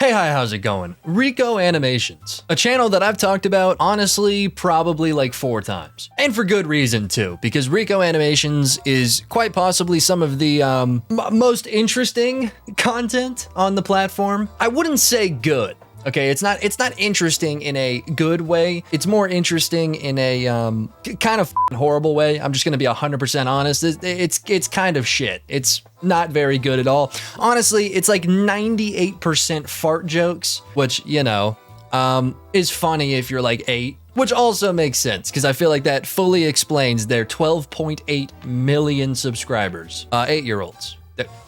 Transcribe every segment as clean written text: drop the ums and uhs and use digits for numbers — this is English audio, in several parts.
Hey, hi, how's it going? Rico Animations, a channel that I've talked about, honestly, probably like 4 times. And for good reason too, because Rico Animations is quite possibly some of the most interesting content on the platform. I wouldn't say good. Okay, it's not interesting in a good way. It's more interesting in a kind of horrible way. I'm just gonna be 100% honest. It's kind of shit. It's not very good at all. Honestly, it's like 98% fart jokes, which, you know, is funny if you're like 8, which also makes sense because I feel like that fully explains their 12.8 million subscribers. 8-year-olds.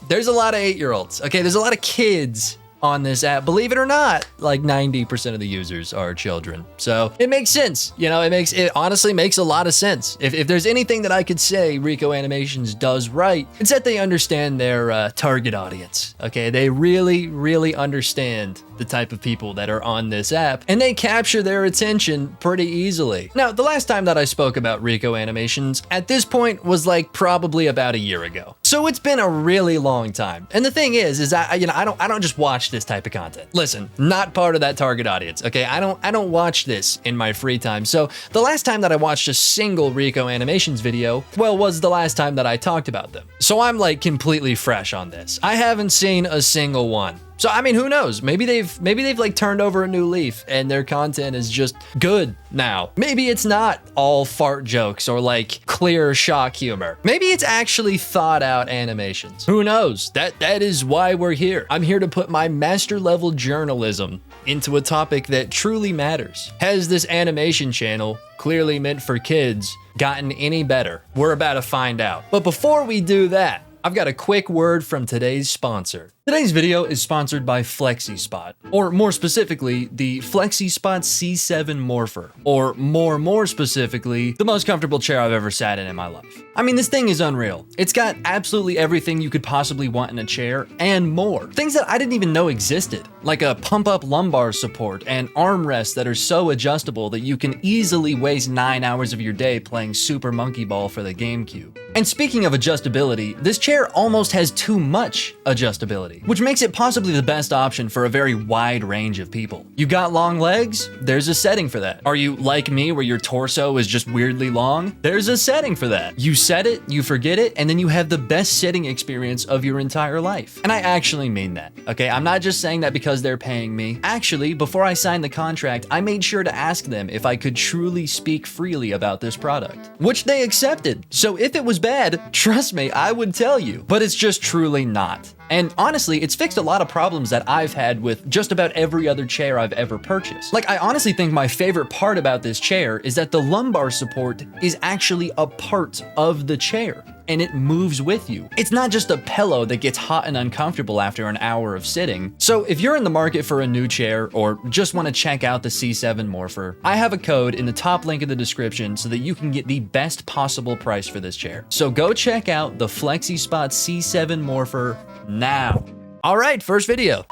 There's a lot of 8-year-olds. Okay, there's a lot of kids on this app. Believe it or not, like 90% of the users are children. So it makes sense. You know, it honestly makes a lot of sense. If there's anything that I could say Rico Animations does right, it's that they understand their target audience. Okay, they really understand the type of people that are on this app, and they capture their attention pretty easily. Now, the last time that I spoke about Rico Animations at this point was like probably about a year ago. So it's been a really long time. And the thing is that, you know, I don't just watch this type of content. Listen, not part of that target audience. Okay, I don't watch this in my free time. So the last time that I watched a single Rico Animations video, well, was the last time that I talked about them. So I'm like completely fresh on this. I haven't seen a single one. So, I mean, who knows? Maybe they've like turned over a new leaf and their content is just good now. Maybe it's not all fart jokes or like clear shock humor. Maybe it's actually thought out animations. Who knows? That is why we're here. I'm here to put my master level journalism into a topic that truly matters. Has this animation channel, clearly meant for kids, gotten any better? We're about to find out. But before we do that, I've got a quick word from today's sponsor. Today's video is sponsored by FlexiSpot, or more specifically, the FlexiSpot C7 Morpher, or more specifically, the most comfortable chair I've ever sat in my life. I mean, this thing is unreal. It's got absolutely everything you could possibly want in a chair and more. Things that I didn't even know existed, like a pump-up lumbar support and armrests that are so adjustable that you can easily waste 9 hours of your day playing Super Monkey Ball for the GameCube. And speaking of adjustability, this chair almost has too much adjustability, which makes it possibly the best option for a very wide range of people. You got long legs? There's a setting for that. Are you like me where your torso is just weirdly long? There's a setting for that. You set it, you forget it, and then you have the best sitting experience of your entire life. And I actually mean that, okay? I'm not just saying that because they're paying me. Actually, before I signed the contract, I made sure to ask them if I could truly speak freely about this product, which they accepted. So if it was bad, trust me, I would tell you, but it's just truly not. And honestly, it's fixed a lot of problems that I've had with just about every other chair I've ever purchased. Like, I honestly think my favorite part about this chair is that the lumbar support is actually a part of the chair, and it moves with you. It's not just a pillow that gets hot and uncomfortable after an hour of sitting. So if you're in the market for a new chair or just want to check out the C7 Morpher, I have a code in the top link in the description so that you can get the best possible price for this chair. So go check out the FlexiSpot C7 Morpher now. All right, first video.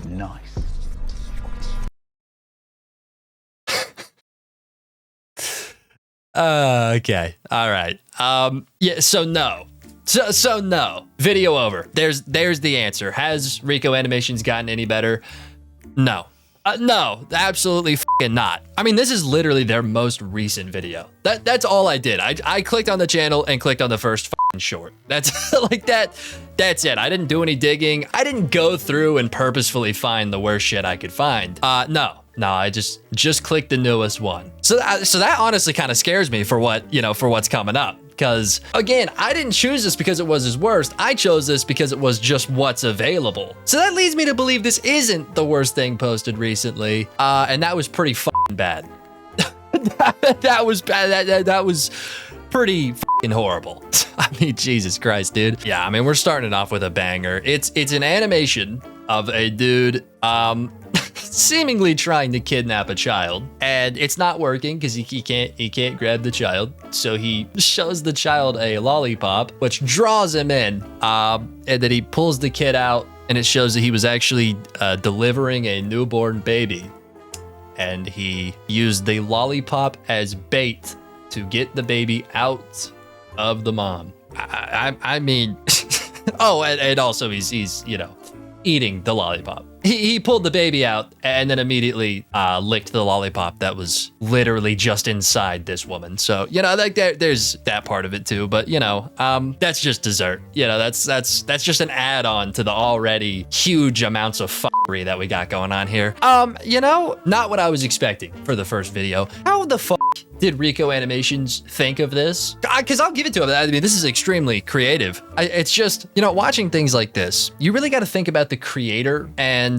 Nice. Okay. All right. Yeah, so no. So no. Video over. There's the answer. Has Rico Animations gotten any better? No. No, absolutely fucking not. I mean, this is literally their most recent video. That's all I did. I clicked on the channel and clicked on the first fucking short. That's like that. That's it. I didn't do any digging. I didn't go through and purposefully find the worst shit I could find. No, I just clicked the newest one. So that honestly kind of scares me for what's coming up. Because again, I didn't choose this because it was his worst. I chose this because it was just what's available. So that leads me to believe this isn't the worst thing posted recently. And that was pretty fucking bad. That was bad. That was pretty fucking horrible. I mean, Jesus Christ, dude. Yeah, I mean, we're starting it off with a banger. It's an animation of a dude seemingly trying to kidnap a child, and it's not working because he can't grab the child. So he shows the child a lollipop, which draws him in, and then he pulls the kid out, and it shows that he was actually delivering a newborn baby. and he used the lollipop as bait to get the baby out of the mom. I mean, oh, and also he's you know, eating the lollipop. He pulled the baby out and then immediately licked the lollipop that was literally just inside this woman. So, you know, like there's that part of it too. But, you know, that's just dessert. You know, that's just an add-on to the already huge amounts of fuckery that we got going on here. You know, not what I was expecting for the first video. How the fuck did Rico Animations think of this? Because I'll give it to him. I mean, this is extremely creative. It's just, you know, watching things like this, you really got to think about the creator and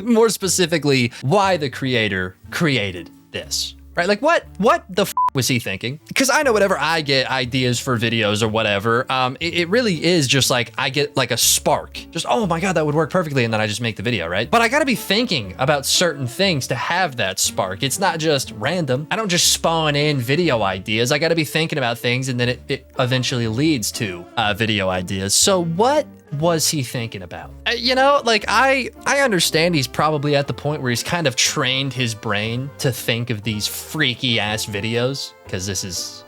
more specifically, why the creator created this. Right? Like what the f was he thinking? Because I know whenever I get ideas for videos or whatever, it really is just like I get like a spark. Just, oh my God, that would work perfectly. And then I just make the video, right? But I gotta be thinking about certain things to have that spark. It's not just random. I don't just spawn in video ideas. I gotta be thinking about things and then it eventually leads to video ideas. So what was he thinking about? You know, like I understand he's probably at the point where he's kind of trained his brain to think of these freaky ass videos, because this is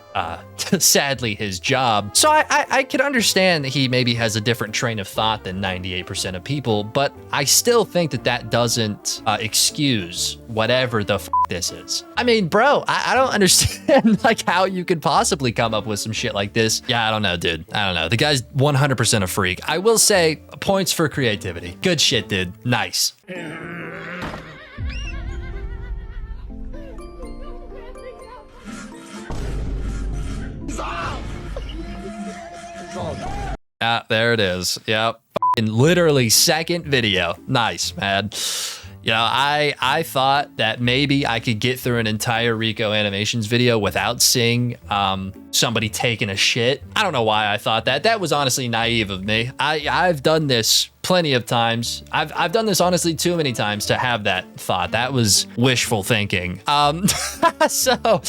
sadly his job. So I could understand that he maybe has a different train of thought than 98% of people, but I still think that doesn't excuse whatever the f this is. I mean, bro, I don't understand like how you could possibly come up with some shit like this. Yeah, I don't know, dude. I don't know. The guy's 100% a freak. I will say points for creativity. Good shit, dude. Nice. There it is. Yep. Literally second video. Nice, man. You know, I thought that maybe I could get through an entire Rico Animations video without seeing somebody taking a shit. I don't know why I thought that. That was honestly naive of me. I've done this plenty of times. I've done this honestly too many times to have that thought. That was wishful thinking. So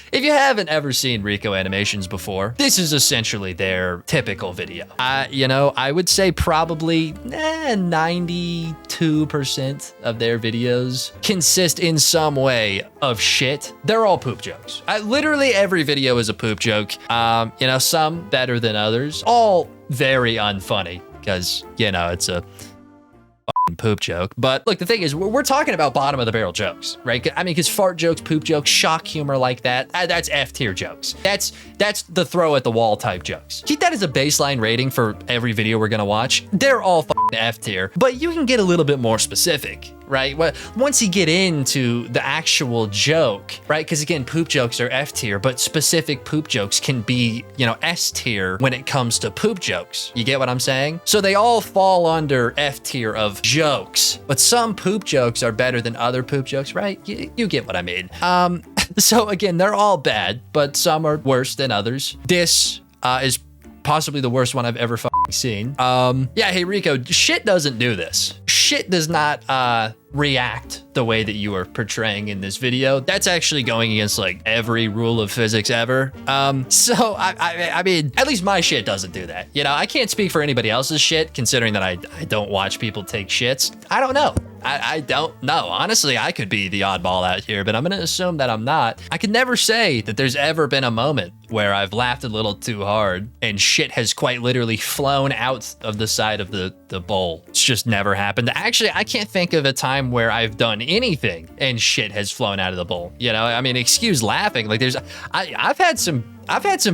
if you haven't ever seen Rico Animations before, this is essentially their typical video. You know, I would say probably 92% of their videos consist in some way of shit. They're all poop jokes. Literally every video is a poop joke. You know, some better than others. All very unfunny because, you know, it's a poop joke. But look, the thing is, we're talking about bottom of the barrel jokes, right? I mean, because fart jokes, poop jokes, shock humor like that, that's F tier jokes. That's the throw at the wall type jokes. Keep that as a baseline rating for every video we're gonna watch. They're all F tier, but you can get a little bit more specific, right? Well, once you get into the actual joke, right? Because again, poop jokes are F tier, but specific poop jokes can be, you know, S tier when it comes to poop jokes. You get what I'm saying? So they all fall under F tier of jokes, but some poop jokes are better than other poop jokes, right? You get what I mean. So again, they're all bad, but some are worse than others. This is possibly the worst one I've ever seen. Yeah, hey Rico, shit doesn't do this. Shit does not react the way that you are portraying in this video. That's actually going against like every rule of physics ever. So I mean, at least my shit doesn't do that. You know, I can't speak for anybody else's shit, considering that I don't watch people take shits. I don't know. I don't know. Honestly, I could be the oddball out here, but I'm going to assume that I'm not. I can never say that there's ever been a moment where I've laughed a little too hard and shit has quite literally flown out of the side of the bowl. It's just never happened. Actually, I can't think of a time where I've done anything and shit has flown out of the bowl. You know, I mean, excuse laughing. Like I've had some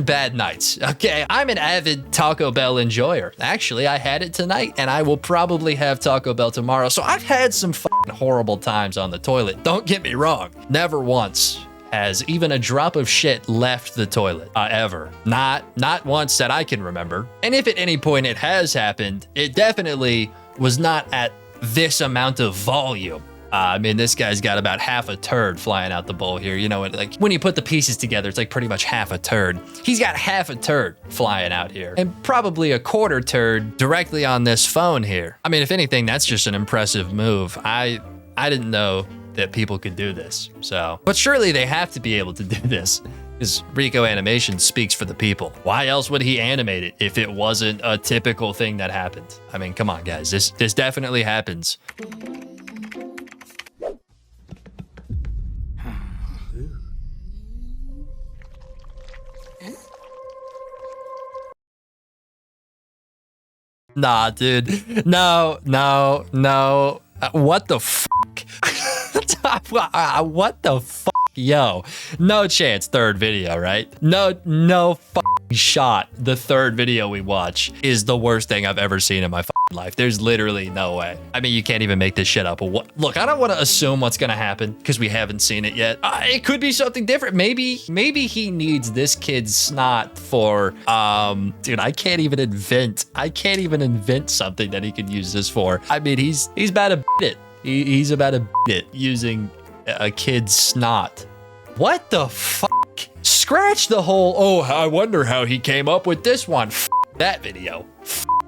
bad nights. Okay, I'm an avid Taco Bell enjoyer. Actually, I had it tonight and I will probably have Taco Bell tomorrow. So I've had some fucking horrible times on the toilet. Don't get me wrong. Never once has even a drop of shit left the toilet, ever. Not once that I can remember. And if at any point it has happened, it definitely was not at this amount of volume. I mean, this guy's got about half a turd flying out the bowl here. You know, like when you put the pieces together, it's like pretty much half a turd. He's got half a turd flying out here and probably a quarter turd directly on this phone here. I mean, if anything, that's just an impressive move. I didn't know that people could do this. So, but surely they have to be able to do this because Rico Animation speaks for the people. Why else would he animate it if it wasn't a typical thing that happened? I mean, come on, guys. This definitely happens. Nah, dude. No, no, no. What the fuck? What the fuck? Yo, no chance. Third video, right? No fucking shot. The third video we watch is the worst thing I've ever seen in my fucking life. There's literally no way. I mean, you can't even make this shit up. Look, I don't want to assume what's gonna happen because we haven't seen it yet. It could be something different. Maybe he needs this kid's snot for, dude, I can't even invent something that he could use this for. I mean, he's about to beat it. He's about to beat it using a kid's snot. What the fuck? Scratch the whole, oh, I wonder how he came up with this one. That video.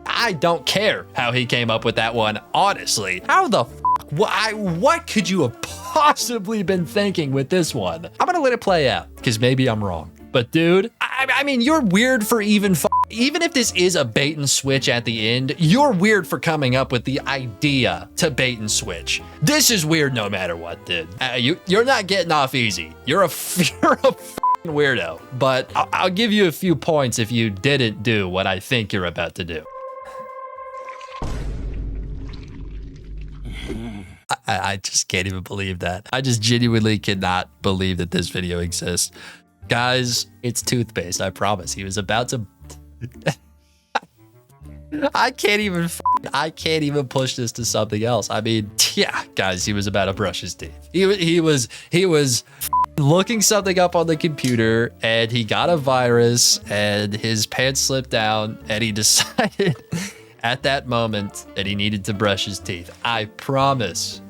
I don't care how he came up with that one, honestly. How the fuck? What could you have possibly been thinking with this one? I'm gonna let it play out, because maybe I'm wrong. But dude, I mean, you're weird for even if this is a bait and switch at the end, you're weird for coming up with the idea to bait and switch. This is weird no matter what, dude. You're not getting off easy. You're a fucking weirdo. But I'll give you a few points if you didn't do what I think you're about to do. I just can't even believe that. I just genuinely cannot believe that this video exists. Guys, it's toothpaste, I promise. He was about to... I can't even push this to something else. I mean, yeah, guys, he was about to brush his teeth. He was looking something up on the computer, and he got a virus, and his pants slipped down, and he decided at that moment that he needed to brush his teeth. I promise.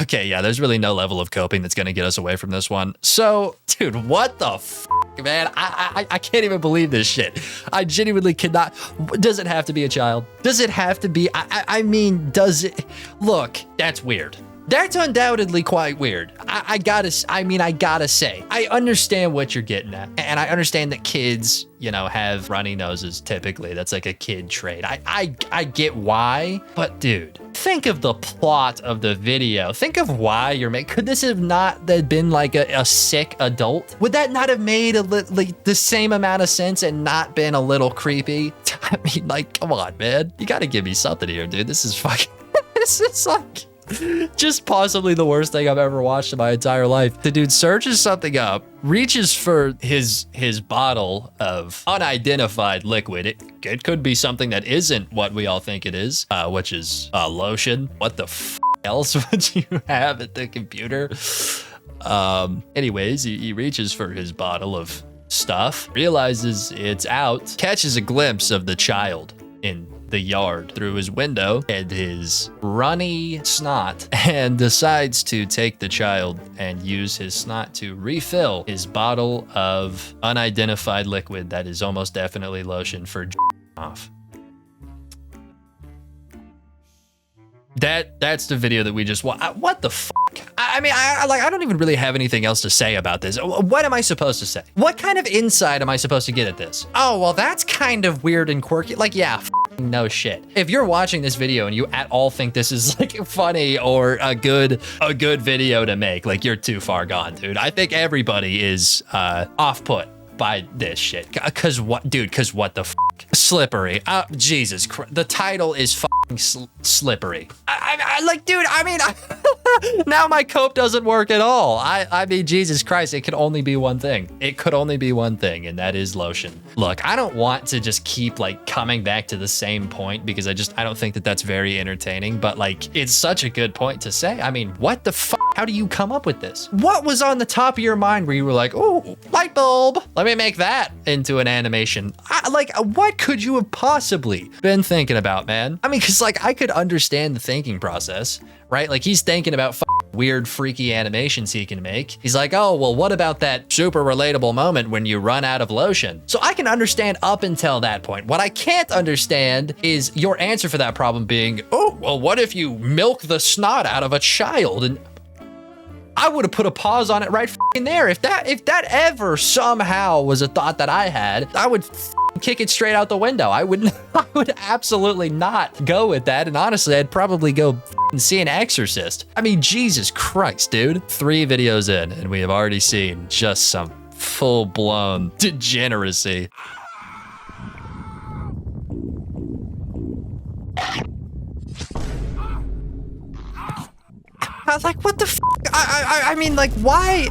Okay, yeah, there's really no level of coping that's gonna get us away from this one. So, dude, what the fuck, man? I can't even believe this shit. I genuinely cannot. Does it have to be a child? Does it have to be? I mean, does it? Look, that's weird. That's undoubtedly quite weird. I gotta say, I understand what you're getting at. And I understand that kids, you know, have runny noses typically. That's like a kid trait. I get why, but dude, think of the plot of the video. Think of why you're making, could this have not been like a sick adult? Would that not have made like the same amount of sense and not been a little creepy? I mean, like, come on, man. You gotta give me something here, dude. This is fucking, this is like, just possibly the worst thing I've ever watched in my entire life. The dude searches something up, reaches for his bottle of unidentified liquid. It could be something that isn't what we all think it is, which is lotion. What the f else would you have at the computer? Anyways, he reaches for his bottle of stuff, realizes it's out, catches a glimpse of the child in the yard through his window and his runny snot, and decides to take the child and use his snot to refill his bottle of unidentified liquid that is almost definitely lotion for off. That's the video that we just watched. What the fuck? I mean, I don't even really have anything else to say about this. What am I supposed to say? What kind of insight am I supposed to get at this? Oh, well, that's kind of weird and quirky. Like, yeah, no shit. If you're watching this video and you at all think this is like funny or a good video to make, like, you're too far gone, dude. I think everybody is off-put by this shit. Cause what, dude? Cause what the fuck? Slippery. Jesus Christ. The title is fucking slippery. I like, dude, I mean, now my cope doesn't work at all. I mean, Jesus Christ, it could only be one thing. It could only be one thing, and that is lotion. Look, I don't want to just keep like coming back to the same point because I don't think that that's very entertaining, but like, it's such a good point to say. I mean, what the fuck? How do you come up with this? What was on the top of your mind where you were like, oh, light bulb, let me make that into an animation? Like, what could you have possibly been thinking about, man? I mean, because like, I could understand the thinking process, right? Like, he's thinking about weird, freaky animations he can make. He's like, oh, well, what about that super relatable moment when you run out of lotion? So I can understand up until that point. What I can't understand is your answer for that problem being, oh, well, what if you milk the snot out of a child? And I would have put a pause on it right there. If that ever somehow was a thought that I had, I would kick it straight out the window. I would absolutely not go with that. And honestly, I'd probably go see an exorcist. I mean, Jesus Christ, dude. 3 videos in, and we have already seen just some full-blown degeneracy. I was like, what the f? I mean, like, why?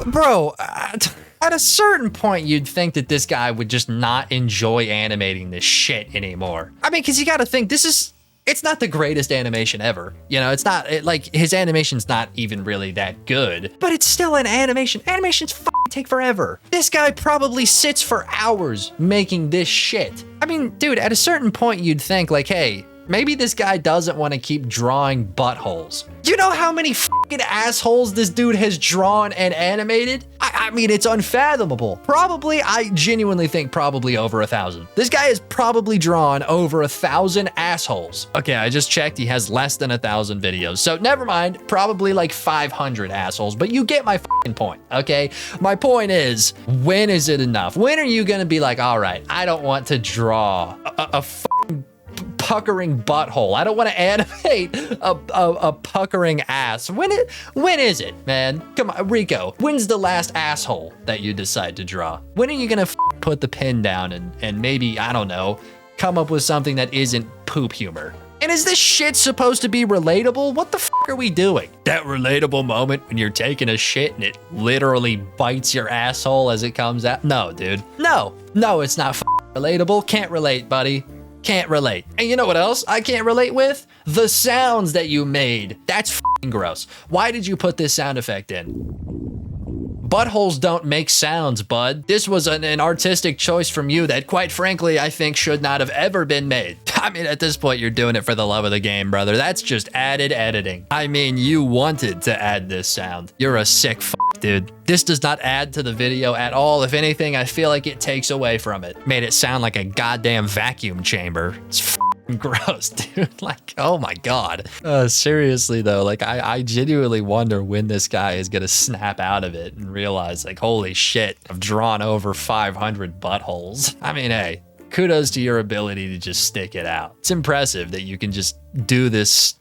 Bro, at a certain point, you'd think that this guy would just not enjoy animating this shit anymore. I mean, because you got to think, it's not the greatest animation ever. You know, it's not, like, his animation's not even really that good, but it's still an animation. Animations take forever. This guy probably sits for hours making this shit. I mean, dude, at a certain point, you'd think, like, hey, maybe this guy doesn't want to keep drawing buttholes. You know how many fucking assholes this dude has drawn and animated? I mean, it's unfathomable. Probably, I genuinely think probably over 1,000. This guy has probably drawn over 1,000 assholes. Okay, I just checked. He has less than 1,000 videos. So never mind, probably like 500 assholes, but you get my fucking point, okay? My point is, when is it enough? When are you gonna be like, all right, I don't want to draw a fucking puckering butthole. I don't want to animate a puckering ass. When is it, man? Come on, Rico. When's the last asshole that you decide to draw? When are you gonna put the pen down and maybe, I don't know, come up with something that isn't poop humor? And is this shit supposed to be relatable? What the fuck are we doing? That relatable moment when you're taking a shit and it literally bites your asshole as it comes out? No, dude. No, it's not relatable. Can't relate, buddy. Can't relate. And you know what else I can't relate with? The sounds that you made. That's f***ing gross. Why did you put this sound effect in? Buttholes don't make sounds, bud. This was an artistic choice from you that, quite frankly, I think should not have ever been made. I mean, at this point, you're doing it for the love of the game, brother. That's just added editing. I mean, you wanted to add this sound. You're a sick dude. This does not add to the video at all. If anything, I feel like it takes away from it. Made it sound like a goddamn vacuum chamber. It's gross, dude. Like, oh my God. Seriously though, like I genuinely wonder when this guy is gonna snap out of it and realize, like, holy shit, I've drawn over 500 buttholes. I mean, hey, kudos to your ability to just stick it out. It's impressive that you can just do this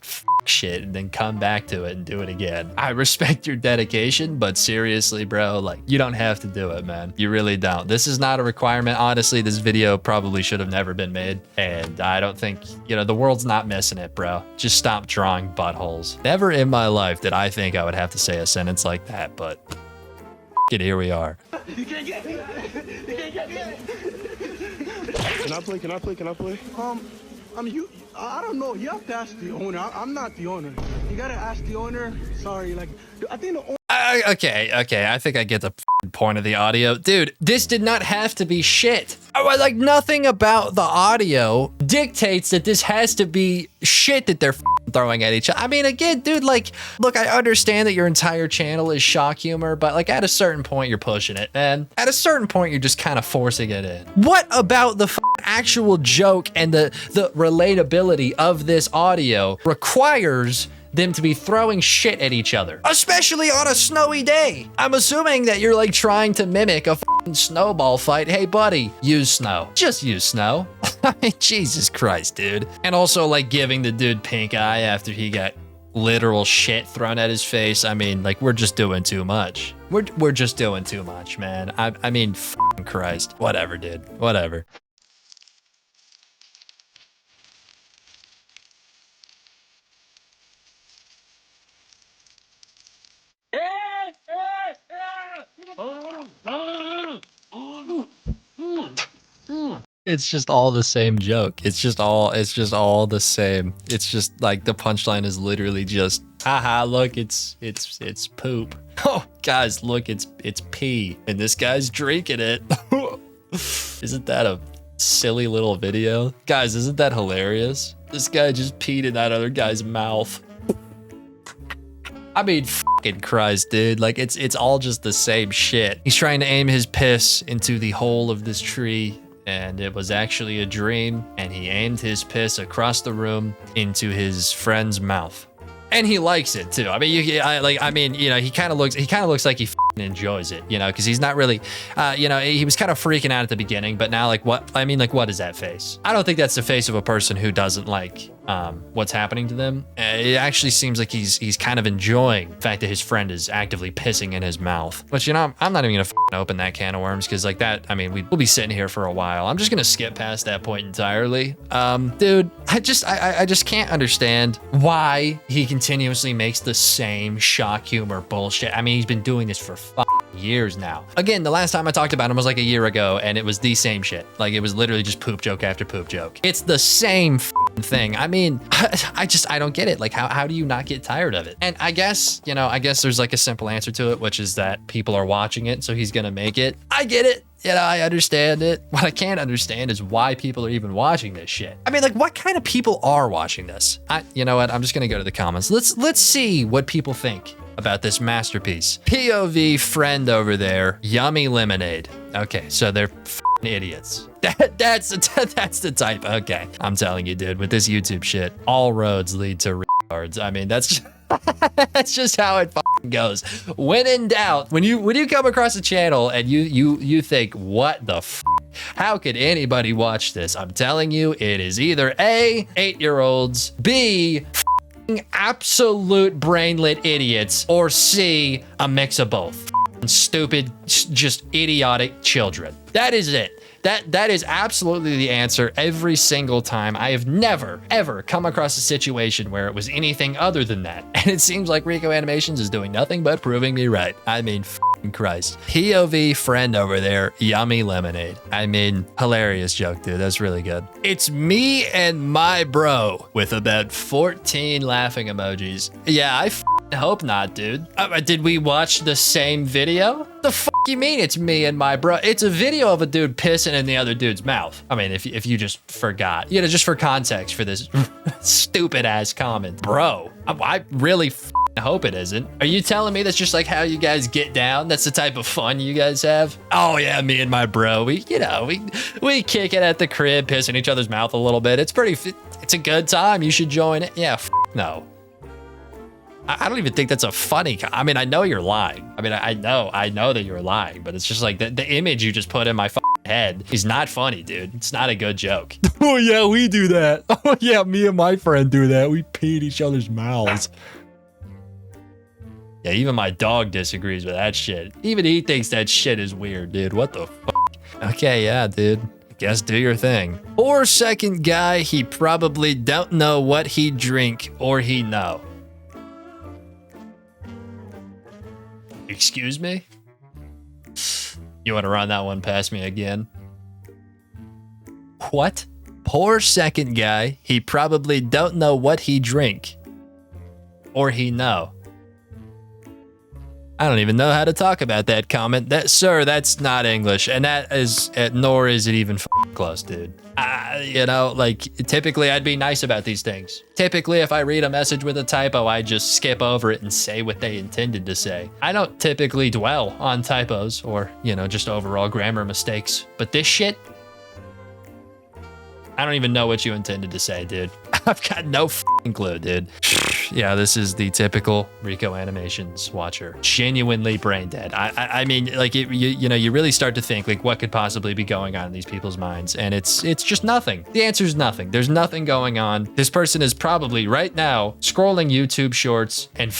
shit and then come back to it and do it again. I respect your dedication, but seriously, bro, like, you don't have to do it, man. You really don't. This is not a requirement. Honestly, this video probably should have never been made, and I don't think, you know, the world's not missing it, bro. Just stop drawing buttholes. Never in my life did I think I would have to say a sentence like that, but here we are. You can't get me. You can't get me. Can I play? I mean, I don't know. You have to ask the owner. I'm not the owner. You gotta ask the owner. Sorry, like, I think the owner. Okay. I think I get the point of the audio. Dude, this did not have to be shit. Like, nothing about the audio dictates that this has to be shit that they're throwing at each other. I mean, again, dude, like, look, I understand that your entire channel is shock humor, but like at a certain point, you're pushing it, man. At a certain point, you're just kind of forcing it in. What about the actual joke and the relatability of this audio requires them to be throwing shit at each other, especially on a snowy day? I'm assuming that you're like trying to mimic a snowball fight. Hey, buddy, use snow. Just use snow. I mean, Jesus Christ, dude. And also like giving the dude pink eye after he got literal shit thrown at his face. I mean, like, we're just doing too much. We're just doing too much, man. I mean, Christ. Whatever, dude. Whatever. It's just all the same joke. It's just all the same. It's just like the punchline is literally just, haha, look, it's poop. Oh, guys, look, it's pee, and this guy's drinking it. Isn't that a silly little video? Guys, isn't that hilarious? This guy just peed in that other guy's mouth. I mean, fucking Christ, dude. Like, it's all just the same shit. He's trying to aim his piss into the hole of this tree, and it was actually a dream, and he aimed his piss across the room into his friend's mouth. And he likes it too. I mean, you know, he kind of looks like he fucking enjoys it, you know, because he's not really, you know, he was kind of freaking out at the beginning, but now, like, what is that face? I don't think that's the face of a person who doesn't like what's happening to them. It actually seems like he's kind of enjoying the fact that his friend is actively pissing in his mouth. But you know, I'm not even gonna open that can of worms because like that, I mean, we'll be sitting here for a while. I'm just gonna skip past that point entirely. Dude, I just can't understand why he continuously makes the same shock humor bullshit. I mean, he's been doing this for years now. Again, the last time I talked about him was like a year ago, and it was the same shit. Like, it was literally just poop joke after poop joke. It's the same thing. I mean, I don't get it. Like, how do you not get tired of it? And I guess, you know, there's like a simple answer to it, which is that people are watching it, so he's gonna make it. I get it. You know, I understand it. What I can't understand is why people are even watching this shit. I mean, like, what kind of people are watching this? You know what? I'm just gonna go to the comments. Let's see what people think about this masterpiece. POV friend over there, yummy lemonade. Okay, so they're idiots. That's the type. Okay, I'm telling you, dude, with this YouTube shit, all roads lead to retards. I mean, that's just that's just how it goes. When in doubt, when you come across a channel and you think, what the how could anybody watch this? I'm telling you, it is either A, 8-year-olds, B, absolute brainlet idiots, or C, a mix of both. Stupid, just idiotic children. That is it. That is absolutely the answer every single time. I have never, ever come across a situation where it was anything other than that. And it seems like Rico Animations is doing nothing but proving me right. I mean, Christ. POV friend over there, yummy lemonade. I mean, hilarious joke, dude. That's really good. It's me and my bro with about 14 laughing emojis. Yeah, I hope not, dude. Did we watch the same video? The you mean it's me and my bro? It's a video of a dude pissing in the other dude's mouth. I mean, if you just forgot, you know, just for context for this stupid ass comment, bro. I really hope it isn't. Are you telling me that's just like how you guys get down? That's the type of fun you guys have? Oh yeah, me and my bro. We kick it at the crib, piss in each other's mouth a little bit. It's a good time. You should join it. Yeah, no. I don't even think that's a funny. I mean, I know you're lying. I mean, I know that you're lying, but it's just like the image you just put in my head is not funny, dude. It's not a good joke. Oh yeah, we do that. Oh yeah, me and my friend do that. We pee in each other's mouths. Yeah, even my dog disagrees with that shit. Even he thinks that shit is weird, dude. What the Okay, yeah, dude. Guess do your thing. Or second guy, he probably don't know what he drink or he know. Excuse me? You want to run that one past me again? What? Poor second guy. He probably don't know what he drink. Or he know. I don't even know how to talk about that comment. Sir, that's not English. And that is, nor is it even close, dude. You know, like, typically I'd be nice about these things. Typically, if I read a message with a typo, I just skip over it and say what they intended to say. I don't typically dwell on typos or, you know, just overall grammar mistakes. But this shit, I don't even know what you intended to say, dude. I've got no clue, dude. Yeah, this is the typical Rico Animations watcher. Genuinely brain dead. I mean, like, you know, you really start to think, like, what could possibly be going on in these people's minds? And it's just nothing. The answer is nothing. There's nothing going on. This person is probably right now scrolling YouTube shorts and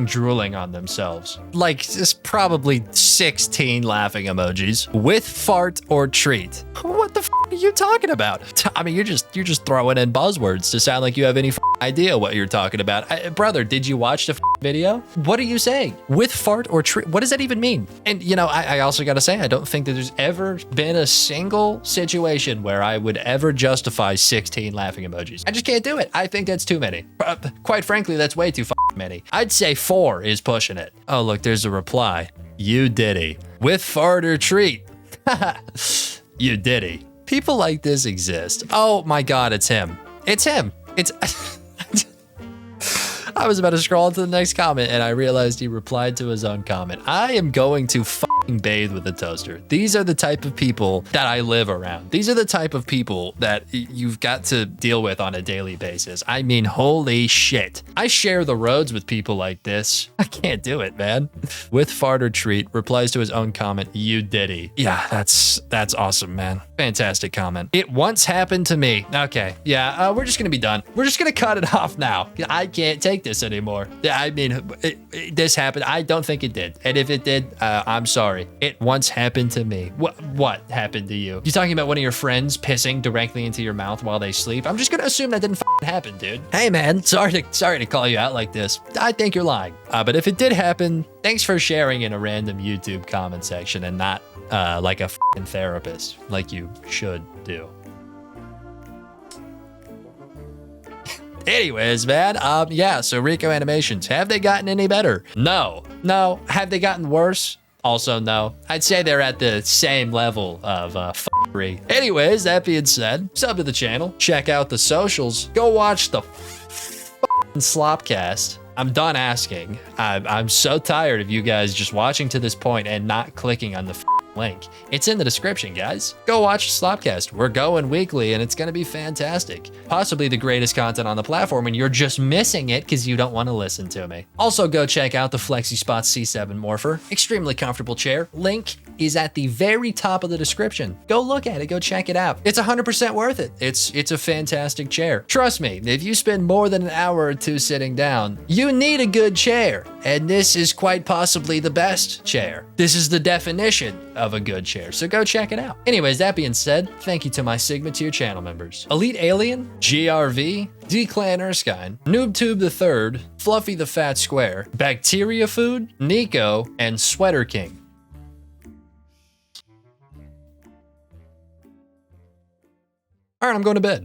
drooling on themselves. Like, just probably 16 laughing emojis with fart or treat. What the are you talking about? I mean, you're just throwing in buzzwords to sound like you have any idea what you're talking about. Brother, did you watch the video? What are you saying? With fart or treat? What does that even mean? And, you know, I also got to say, I don't think that there's ever been a single situation where I would ever justify 16 laughing emojis. I just can't do it. I think that's too many. Quite frankly, that's way too many. I'd say 4 is pushing it. Oh, look, there's a reply. You diddy. With fart or treat. You diddy. People like this exist. Oh my God, it's him. It's him. It's... I was about to scroll into the next comment and I realized he replied to his own comment. I am going to bathe with a toaster. These are the type of people that I live around. These are the type of people that you've got to deal with on a daily basis. I mean, holy shit. I share the roads with people like this. I can't do it, man. With fart or treat, replies to his own comment, you diddy. Yeah, that's awesome, man. Fantastic comment. It once happened to me. Okay, yeah, we're just gonna be done. We're just gonna cut it off now. I can't take this anymore. I mean, this happened. I don't think it did. And if it did, I'm sorry. It once happened to me. What happened to you? You talking about one of your friends pissing directly into your mouth while they sleep? I'm just gonna assume that didn't happen, dude. Hey man, sorry to call you out like this. I think you're lying. But if it did happen, thanks for sharing in a random YouTube comment section and not like a f***ing therapist, like you should do. Anyways, man, yeah, so Rico animations, have they gotten any better? No. Have they gotten worse? Also, no. I'd say they're at the same level of f***ery. Anyways, that being said, sub to the channel, check out the socials, go watch the Slopcast. I'm done asking. I'm so tired of you guys just watching to this point and not clicking on the link. It's in the description, guys. Go watch Slopcast. We're going weekly and it's gonna be fantastic. Possibly the greatest content on the platform and you're just missing it because you don't want to listen to me. Also, go check out the FlexiSpot C7 Morpher. Extremely comfortable chair. Link is at the very top of the description. Go look at it, go check it out. It's 100% worth it. It's a fantastic chair. Trust me, if you spend more than an hour or two sitting down, you need a good chair. And this is quite possibly the best chair. This is the definition of a good chair, so go check it out. Anyways, that being said, thank you to my Sigma tier channel members. Elite Alien, GRV, D-Clan Erskine, NoobTube the Third, Fluffy the Fat Square, Bacteria Food, Nico, and Sweater King. All right, I'm going to bed.